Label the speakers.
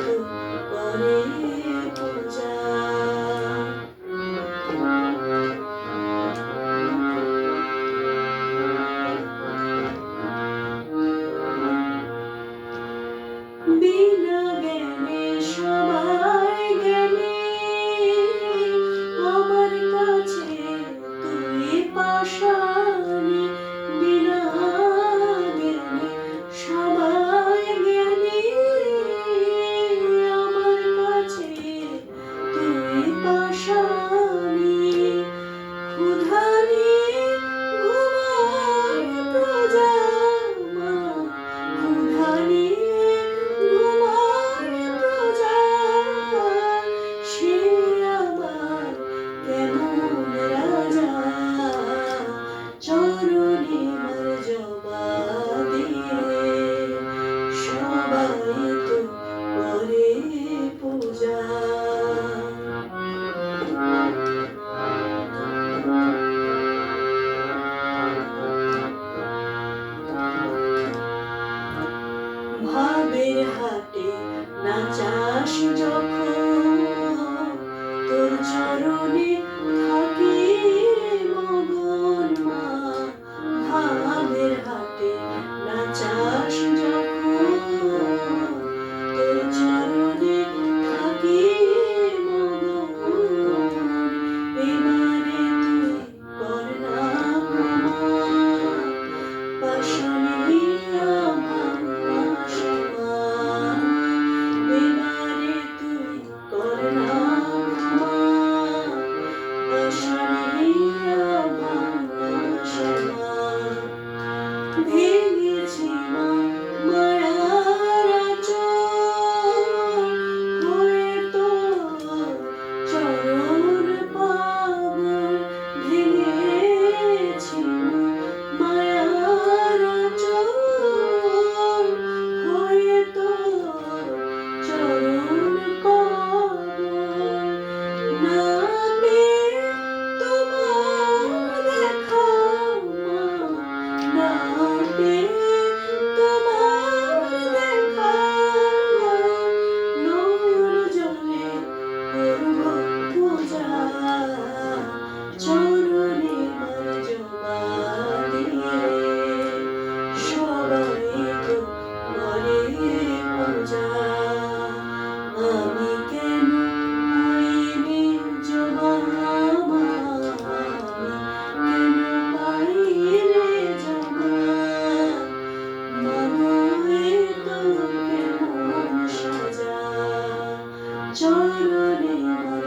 Speaker 1: তো করে পূজা। বিনা জ্ঞানে সবাই জ্ঞানী, আমার কাছে তুই পাষাণী। বিনা জ্ঞানে সবাই জ্ঞানী, আমার কাছে তুই পাষাণী। ক্ষুধা নিয়ে ঘুমায় প্রজা, ক্ষুধা নিয়ে ঘুমায় প্রজা, সে আবার কেমন রাজা। চরণে মার জবা দিয়ে সবাই তো করে পূজা। ভাবের হাটে নাচাস যখন, তোর চরণে থাকি মগন মা। ভাবের হাটে নাচাস যখন, তোর চরণে থাকি মগন। এবারে তুই কর না ক্ষমা, পাষাণী হইয়া ভাঙা সীমা। এবারে তুই কর না ক্ষমা, পাষাণী হইয়া ভাঙা সীমা। ভেঙেছি মা মায়ার আঁচল, হয়ে তোর চরণ পাগল। ভেঙেছি মা মায়ার আঁচল, হয়ে তোর চরণ পাগল। না পেয়ে তোমার দেখা মা, না পেয়ে তোমার দেখা, নয়ন জলে করব পূজা। চরণে মার জবা দিয়ে সবাই তো করে পূজা। আমি কেন পাইনি জবা মা, কেন পাই রে জবা। মাগো এ তোর কেমন সাজা, চরণে মার